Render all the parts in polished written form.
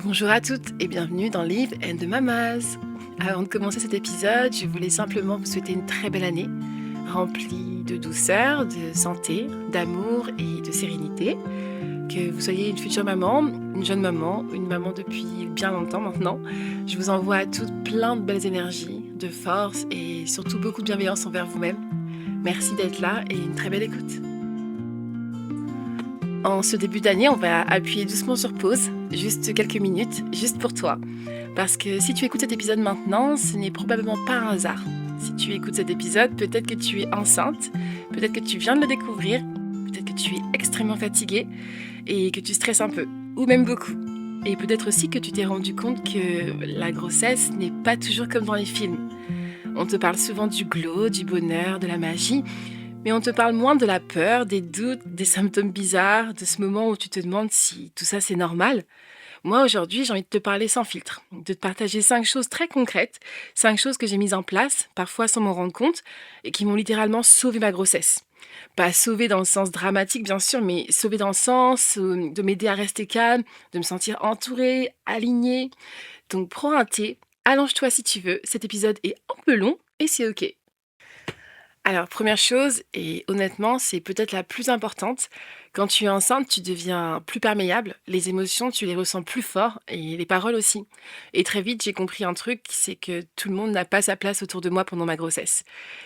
Bonjour à toutes et bienvenue dans Live and the Mamas. Avant de commencer cet épisode, je voulais simplement vous souhaiter une très belle année, remplie de douceur, de santé, d'amour et de sérénité. Que vous soyez une future maman, une jeune maman, une maman depuis bien longtemps maintenant. Je vous envoie à toutes plein de belles énergies, de force et surtout beaucoup de bienveillance envers vous-même. Merci d'être là et une très belle écoute. En ce début d'année, on va appuyer doucement sur pause, juste quelques minutes, juste pour toi. Parce que si tu écoutes cet épisode maintenant, ce n'est probablement pas un hasard. Si tu écoutes cet épisode, peut-être que tu es enceinte, peut-être que tu viens de le découvrir, peut-être que tu es extrêmement fatiguée et que tu stresses un peu, ou même beaucoup. Et peut-être aussi que tu t'es rendu compte que la grossesse n'est pas toujours comme dans les films. On te parle souvent du glow, du bonheur, de la magie, mais on te parle moins de la peur, des doutes, des symptômes bizarres, de ce moment où tu te demandes si tout ça c'est normal. Moi aujourd'hui j'ai envie de te parler sans filtre, de te partager 5 choses très concrètes, 5 choses que j'ai mises en place, parfois sans m'en rendre compte, et qui m'ont littéralement sauvé ma grossesse. Pas sauvé dans le sens dramatique bien sûr, mais sauvé dans le sens de m'aider à rester calme, de me sentir entourée, alignée. Donc prends un thé, allonge-toi si tu veux, cet épisode est un peu long et c'est ok. Alors, première chose, et honnêtement, c'est peut-être la plus importante, quand tu es enceinte, tu deviens plus perméable, les émotions, tu les ressens plus fort, et les paroles aussi. Et très vite, j'ai compris un truc, c'est que tout le monde n'a pas sa place autour de moi pendant ma grossesse.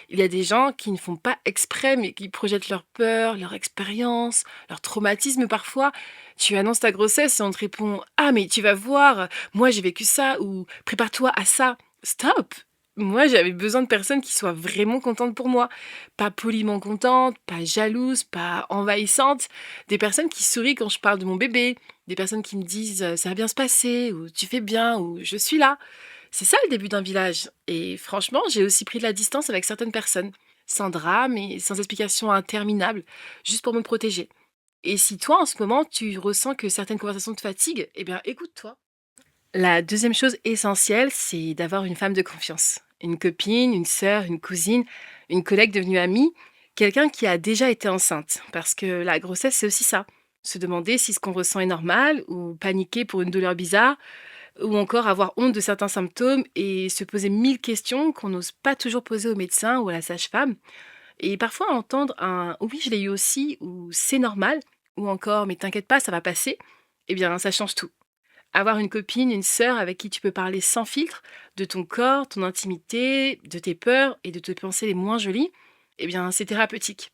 Il y a des gens qui ne font pas exprès, mais qui projettent leur peur, leur expérience, leur traumatisme parfois. Tu annonces ta grossesse et on te répond: «Ah mais tu vas voir, moi j'ai vécu ça» ou «Prépare-toi à ça». Stop! Moi, j'avais besoin de personnes qui soient vraiment contentes pour moi. Pas poliment contentes, pas jalouses, pas envahissantes. Des personnes qui sourient quand je parle de mon bébé. Des personnes qui me disent ça va bien se passer, ou tu fais bien, ou je suis là. C'est ça le début d'un village. Et franchement, j'ai aussi pris de la distance avec certaines personnes. Sans drame et sans explication interminable, juste pour me protéger. Et si toi, en ce moment, tu ressens que certaines conversations te fatiguent, eh bien, écoute-toi. La deuxième chose essentielle, c'est d'avoir une femme de confiance. Une copine, une sœur, une cousine, une collègue devenue amie, quelqu'un qui a déjà été enceinte. Parce que la grossesse, c'est aussi ça. Se demander si ce qu'on ressent est normal, ou paniquer pour une douleur bizarre, ou encore avoir honte de certains symptômes et se poser 1000 questions qu'on n'ose pas toujours poser au médecin ou à la sage-femme. Et parfois entendre un «oui, je l'ai eu aussi» ou «c'est normal» ou encore «mais t'inquiète pas, ça va passer», eh bien ça change tout. Avoir une copine, une sœur avec qui tu peux parler sans filtre de ton corps, ton intimité, de tes peurs et de tes pensées les moins jolies, eh bien, c'est thérapeutique.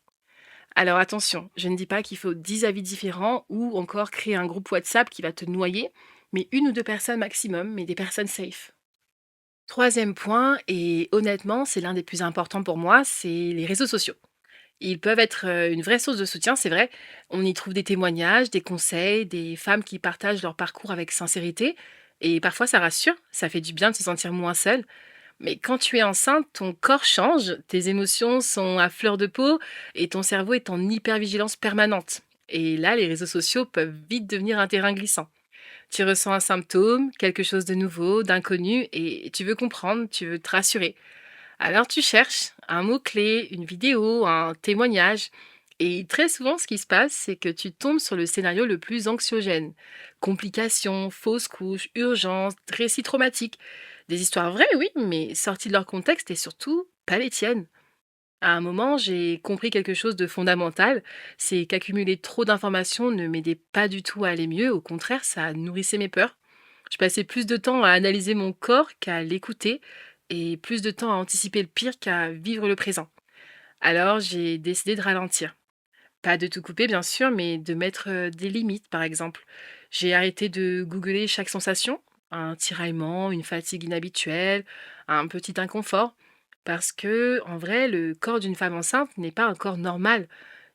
Alors attention, je ne dis pas qu'il faut 10 avis différents ou encore créer un groupe WhatsApp qui va te noyer, mais une ou deux personnes maximum, mais des personnes safe. Troisième point, et honnêtement, c'est l'un des plus importants pour moi, c'est les réseaux sociaux. Ils peuvent être une vraie source de soutien, c'est vrai. On y trouve des témoignages, des conseils, des femmes qui partagent leur parcours avec sincérité. Et parfois, ça rassure, ça fait du bien de se sentir moins seule. Mais quand tu es enceinte, ton corps change, tes émotions sont à fleur de peau et ton cerveau est en hypervigilance permanente. Et là, les réseaux sociaux peuvent vite devenir un terrain glissant. Tu ressens un symptôme, quelque chose de nouveau, d'inconnu, et tu veux comprendre, tu veux te rassurer. Alors tu cherches un mot-clé, une vidéo, un témoignage. Et très souvent, ce qui se passe, c'est que tu tombes sur le scénario le plus anxiogène. Complications, fausses couches, urgences, récits traumatiques. Des histoires vraies, oui, mais sorties de leur contexte et surtout pas les tiennes. À un moment, j'ai compris quelque chose de fondamental, c'est qu'accumuler trop d'informations ne m'aidait pas du tout à aller mieux, au contraire, ça nourrissait mes peurs. Je passais plus de temps à analyser mon corps qu'à l'écouter, et plus de temps à anticiper le pire qu'à vivre le présent. Alors j'ai décidé de ralentir. Pas de tout couper bien sûr, mais de mettre des limites par exemple. J'ai arrêté de googler chaque sensation, un tiraillement, une fatigue inhabituelle, un petit inconfort, parce que en vrai, le corps d'une femme enceinte n'est pas un corps normal,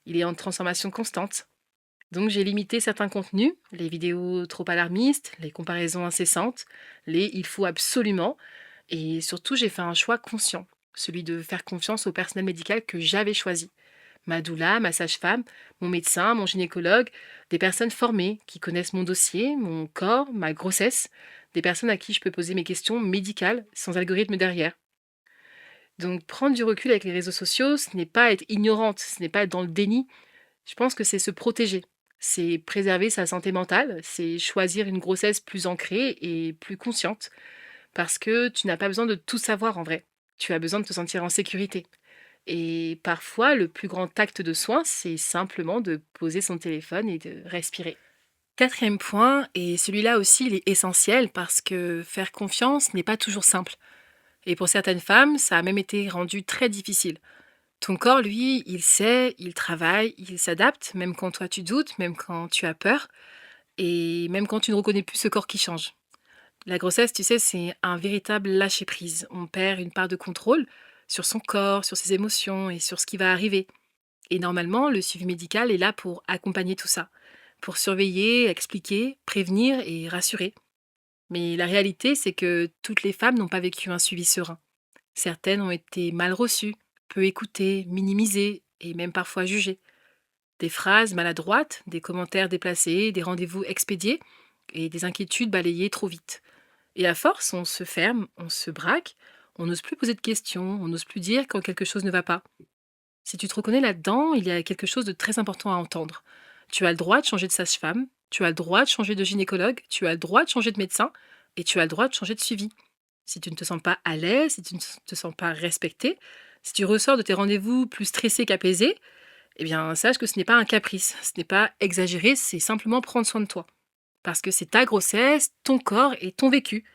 il est en transformation constante. Donc j'ai limité certains contenus, les vidéos trop alarmistes, les comparaisons incessantes, les il faut absolument, et surtout j'ai fait un choix conscient, celui de faire confiance au personnel médical que j'avais choisi. Ma doula, ma sage-femme, mon médecin, mon gynécologue, des personnes formées qui connaissent mon dossier, mon corps, ma grossesse, des personnes à qui je peux poser mes questions médicales sans algorithme derrière. Donc prendre du recul avec les réseaux sociaux, ce n'est pas être ignorante, ce n'est pas être dans le déni, je pense que c'est se protéger. C'est préserver sa santé mentale, c'est choisir une grossesse plus ancrée et plus consciente, parce que tu n'as pas besoin de tout savoir en vrai. Tu as besoin de te sentir en sécurité. Et parfois, le plus grand acte de soin, c'est simplement de poser son téléphone et de respirer. Quatrième point, et celui-là aussi, il est essentiel parce que faire confiance n'est pas toujours simple. Et pour certaines femmes, ça a même été rendu très difficile. Ton corps, lui, il sait, il travaille, il s'adapte, même quand toi tu doutes, même quand tu as peur, et même quand tu ne reconnais plus ce corps qui change. La grossesse, tu sais, c'est un véritable lâcher-prise. On perd une part de contrôle sur son corps, sur ses émotions et sur ce qui va arriver. Et normalement, le suivi médical est là pour accompagner tout ça, pour surveiller, expliquer, prévenir et rassurer. Mais la réalité, c'est que toutes les femmes n'ont pas vécu un suivi serein. Certaines ont été mal reçues, peu écoutées, minimisées et même parfois jugées. Des phrases maladroites, des commentaires déplacés, des rendez-vous expédiés et des inquiétudes balayées trop vite. Et à force, on se ferme, on se braque, on n'ose plus poser de questions, on n'ose plus dire quand quelque chose ne va pas. Si tu te reconnais là-dedans, il y a quelque chose de très important à entendre. Tu as le droit de changer de sage-femme, tu as le droit de changer de gynécologue, tu as le droit de changer de médecin et tu as le droit de changer de suivi. Si tu ne te sens pas à l'aise, si tu ne te sens pas respecté, si tu ressors de tes rendez-vous plus stressé qu'apaisé, eh bien, sache que ce n'est pas un caprice, ce n'est pas exagéré, c'est simplement prendre soin de toi. Parce que c'est ta grossesse, ton corps et ton vécu.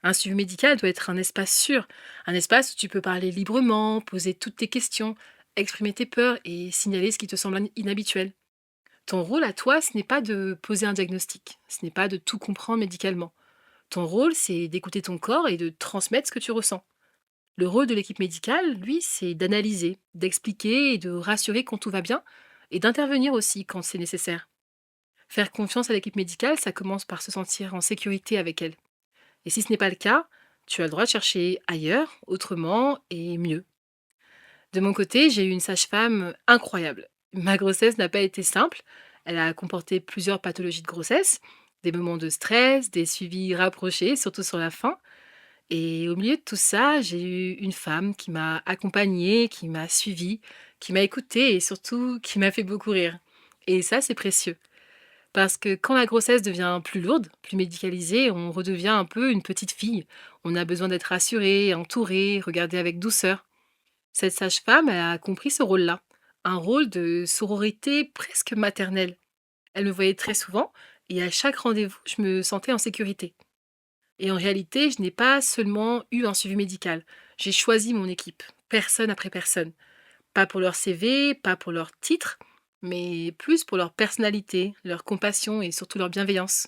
Un suivi médical doit être un espace sûr, un espace où tu peux parler librement, poser toutes tes questions, exprimer tes peurs et signaler ce qui te semble inhabituel. Ton rôle à toi, ce n'est pas de poser un diagnostic, ce n'est pas de tout comprendre médicalement. Ton rôle, c'est d'écouter ton corps et de transmettre ce que tu ressens. Le rôle de l'équipe médicale, lui, c'est d'analyser, d'expliquer et de rassurer quand tout va bien, et d'intervenir aussi quand c'est nécessaire. Faire confiance à l'équipe médicale, ça commence par se sentir en sécurité avec elle. Et si ce n'est pas le cas, tu as le droit de chercher ailleurs, autrement et mieux. De mon côté, j'ai eu une sage-femme incroyable. Ma grossesse n'a pas été simple. Elle a comporté plusieurs pathologies de grossesse, des moments de stress, des suivis rapprochés, surtout sur la fin. Et au milieu de tout ça, j'ai eu une femme qui m'a accompagnée, qui m'a suivie, qui m'a écoutée et surtout qui m'a fait beaucoup rire. Et ça, c'est précieux. Parce que quand la grossesse devient plus lourde, plus médicalisée, on redevient un peu une petite fille. On a besoin d'être rassuré, entouré, regardé avec douceur. Cette sage-femme, elle a compris ce rôle-là. Un rôle de sororité presque maternelle. Elle me voyait très souvent et à chaque rendez-vous, je me sentais en sécurité. Et en réalité, je n'ai pas seulement eu un suivi médical. J'ai choisi mon équipe, personne après personne. Pas pour leur CV, pas pour leur titre, mais plus pour leur personnalité, leur compassion et surtout leur bienveillance.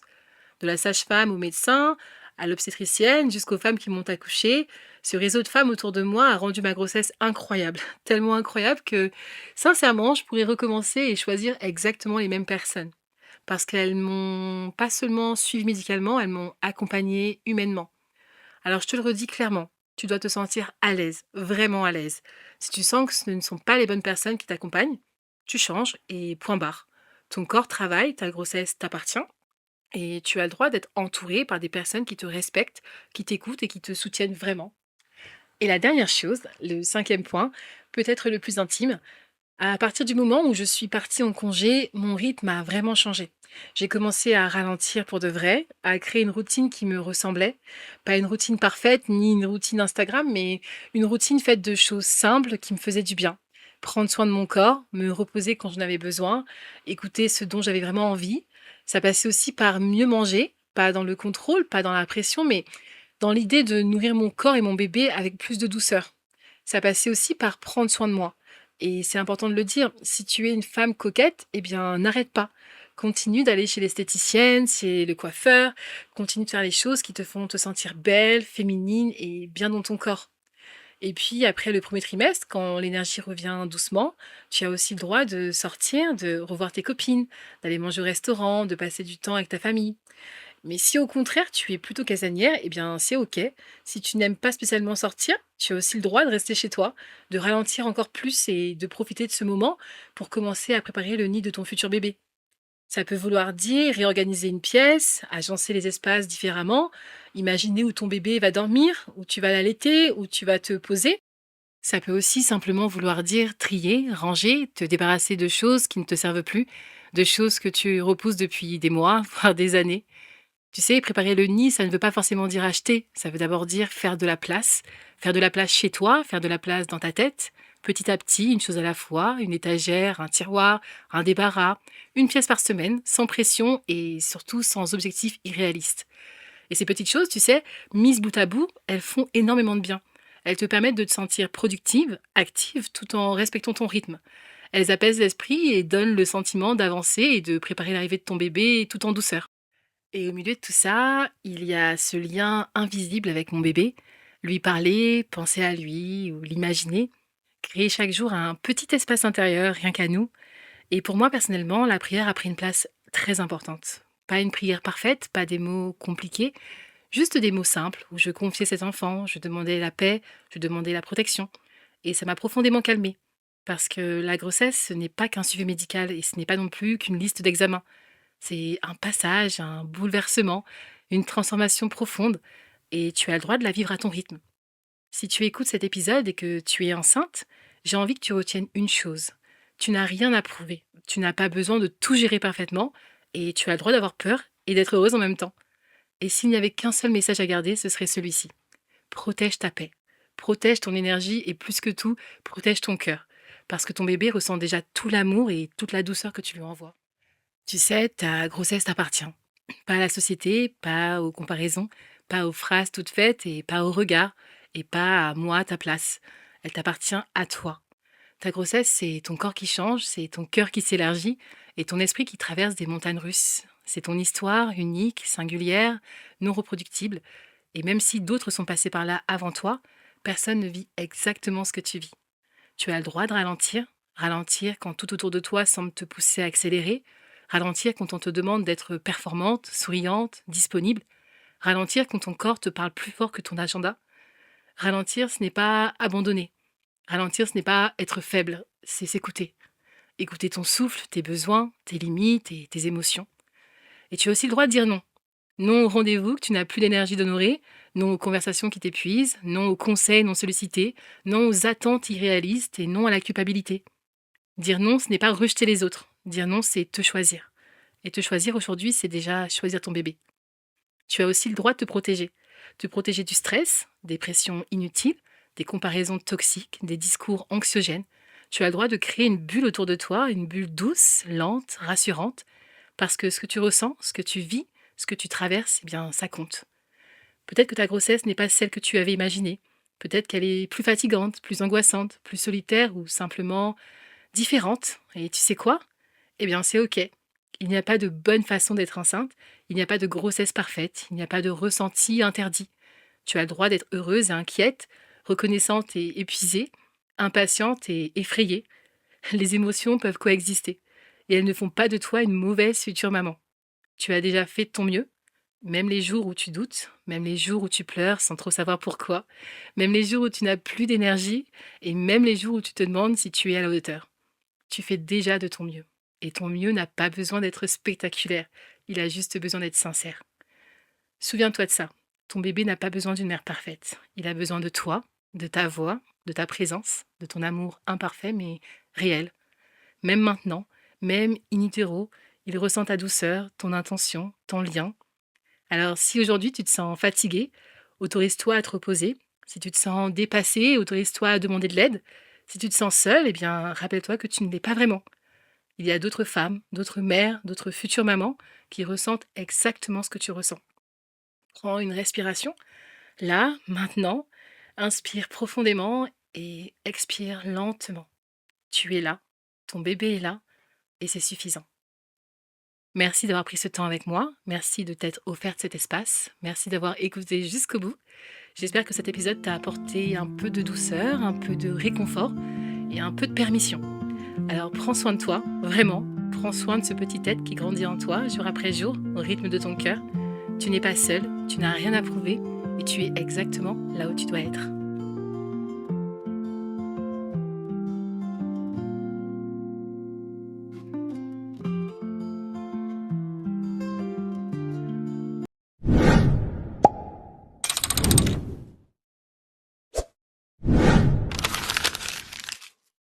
De la sage-femme au médecin, à l'obstétricienne, jusqu'aux femmes qui m'ont accouchée, ce réseau de femmes autour de moi a rendu ma grossesse incroyable. Tellement incroyable que, sincèrement, je pourrais recommencer et choisir exactement les mêmes personnes. Parce qu'elles m'ont pas seulement suivi médicalement, elles m'ont accompagnée humainement. Alors je te le redis clairement, tu dois te sentir à l'aise, vraiment à l'aise. Si tu sens que ce ne sont pas les bonnes personnes qui t'accompagnent, tu changes et point barre. Ton corps travaille, ta grossesse t'appartient et tu as le droit d'être entouré par des personnes qui te respectent, qui t'écoutent et qui te soutiennent vraiment. Et la dernière chose, le cinquième point, peut être le plus intime, à partir du moment où je suis partie en congé, mon rythme a vraiment changé. J'ai commencé à ralentir pour de vrai, à créer une routine qui me ressemblait. Pas une routine parfaite, ni une routine Instagram, mais une routine faite de choses simples qui me faisaient du bien. Prendre soin de mon corps, me reposer quand j'en avais besoin, écouter ce dont j'avais vraiment envie. Ça passait aussi par mieux manger, pas dans le contrôle, pas dans la pression, mais dans l'idée de nourrir mon corps et mon bébé avec plus de douceur. Ça passait aussi par prendre soin de moi. Et c'est important de le dire, si tu es une femme coquette, eh bien n'arrête pas. Continue d'aller chez l'esthéticienne, chez le coiffeur, continue de faire les choses qui te font te sentir belle, féminine et bien dans ton corps. Et puis après le premier trimestre, quand l'énergie revient doucement, tu as aussi le droit de sortir, de revoir tes copines, d'aller manger au restaurant, de passer du temps avec ta famille. Mais si au contraire tu es plutôt casanière, eh bien c'est ok. Si tu n'aimes pas spécialement sortir, tu as aussi le droit de rester chez toi, de ralentir encore plus et de profiter de ce moment pour commencer à préparer le nid de ton futur bébé. Ça peut vouloir dire réorganiser une pièce, agencer les espaces différemment, imaginer où ton bébé va dormir, où tu vas l'allaiter, où tu vas te poser. Ça peut aussi simplement vouloir dire trier, ranger, te débarrasser de choses qui ne te servent plus, de choses que tu repousses depuis des mois, voire des années. Tu sais, préparer le nid, ça ne veut pas forcément dire acheter, ça veut d'abord dire faire de la place. Faire de la place chez toi, faire de la place dans ta tête, petit à petit, une chose à la fois, une étagère, un tiroir, un débarras, une pièce par semaine, sans pression et surtout sans objectif irréaliste. Et ces petites choses, tu sais, mises bout à bout, elles font énormément de bien. Elles te permettent de te sentir productive, active, tout en respectant ton rythme. Elles apaisent l'esprit et donnent le sentiment d'avancer et de préparer l'arrivée de ton bébé tout en douceur. Et au milieu de tout ça, il y a ce lien invisible avec mon bébé. Lui parler, penser à lui ou l'imaginer. Créer chaque jour un petit espace intérieur, rien qu'à nous. Et pour moi, personnellement, la prière a pris une place très importante. Pas une prière parfaite, pas des mots compliqués, juste des mots simples où je confiais cet enfant, je demandais la paix, je demandais la protection. Et ça m'a profondément calmée. Parce que la grossesse, ce n'est pas qu'un suivi médical et ce n'est pas non plus qu'une liste d'examens. C'est un passage, un bouleversement, une transformation profonde, et tu as le droit de la vivre à ton rythme. Si tu écoutes cet épisode et que tu es enceinte, j'ai envie que tu retiennes une chose. Tu n'as rien à prouver, tu n'as pas besoin de tout gérer parfaitement, et tu as le droit d'avoir peur et d'être heureuse en même temps. Et s'il n'y avait qu'un seul message à garder, ce serait celui-ci. Protège ta paix, protège ton énergie et plus que tout, protège ton cœur, parce que ton bébé ressent déjà tout l'amour et toute la douceur que tu lui envoies. Tu sais, ta grossesse t'appartient. Pas à la société, pas aux comparaisons, pas aux phrases toutes faites et pas aux regards, et pas à moi, ta place. Elle t'appartient à toi. Ta grossesse, c'est ton corps qui change, c'est ton cœur qui s'élargit et ton esprit qui traverse des montagnes russes. C'est ton histoire unique, singulière, non reproductible. Et même si d'autres sont passés par là avant toi, personne ne vit exactement ce que tu vis. Tu as le droit de ralentir, ralentir quand tout autour de toi semble te pousser à accélérer, ralentir quand on te demande d'être performante, souriante, disponible, ralentir quand ton corps te parle plus fort que ton agenda. Ralentir, ce n'est pas abandonner. Ralentir, ce n'est pas être faible, c'est s'écouter. Écouter ton souffle, tes besoins, tes limites et tes émotions. Et tu as aussi le droit de dire non. Non au rendez-vous que tu n'as plus d'énergie d'honorer, non aux conversations qui t'épuisent, non aux conseils non sollicités, non aux attentes irréalistes et non à la culpabilité. Dire non, ce n'est pas rejeter les autres. Dire non, c'est te choisir. Et te choisir aujourd'hui, c'est déjà choisir ton bébé. Tu as aussi le droit de te protéger. Te protéger du stress, des pressions inutiles, des comparaisons toxiques, des discours anxiogènes. Tu as le droit de créer une bulle autour de toi, une bulle douce, lente, rassurante, parce que ce que tu ressens, ce que tu vis, ce que tu traverses, eh bien, ça compte. Peut-être que ta grossesse n'est pas celle que tu avais imaginée. Peut-être qu'elle est plus fatigante, plus angoissante, plus solitaire ou simplement différente. Et tu sais quoi? Eh bien, c'est OK. Il n'y a pas de bonne façon d'être enceinte, il n'y a pas de grossesse parfaite, il n'y a pas de ressenti interdit. Tu as le droit d'être heureuse et inquiète, reconnaissante et épuisée, impatiente et effrayée. Les émotions peuvent coexister et elles ne font pas de toi une mauvaise future maman. Tu as déjà fait de ton mieux, même les jours où tu doutes, même les jours où tu pleures sans trop savoir pourquoi, même les jours où tu n'as plus d'énergie et même les jours où tu te demandes si tu es à la hauteur. Tu fais déjà de ton mieux. Et ton mieux n'a pas besoin d'être spectaculaire, il a juste besoin d'être sincère. Souviens-toi de ça. Ton bébé n'a pas besoin d'une mère parfaite. Il a besoin de toi, de ta voix, de ta présence, de ton amour imparfait mais réel. Même maintenant, même in utero, il ressent ta douceur, ton intention, ton lien. Alors si aujourd'hui tu te sens fatigué, autorise-toi à te reposer. Si tu te sens dépassé, autorise-toi à demander de l'aide. Si tu te sens seul, eh bien rappelle-toi que tu ne l'es pas vraiment. Il y a d'autres femmes, d'autres mères, d'autres futures mamans qui ressentent exactement ce que tu ressens. Prends une respiration. Là, maintenant, inspire profondément et expire lentement. Tu es là, ton bébé est là et c'est suffisant. Merci d'avoir pris ce temps avec moi. Merci de t'être offert cet espace. Merci d'avoir écouté jusqu'au bout. J'espère que cet épisode t'a apporté un peu de douceur, un peu de réconfort et un peu de permission. Alors prends soin de toi, vraiment. Prends soin de ce petit être qui grandit en toi jour après jour, au rythme de ton cœur. Tu n'es pas seul, tu n'as rien à prouver et tu es exactement là où tu dois être.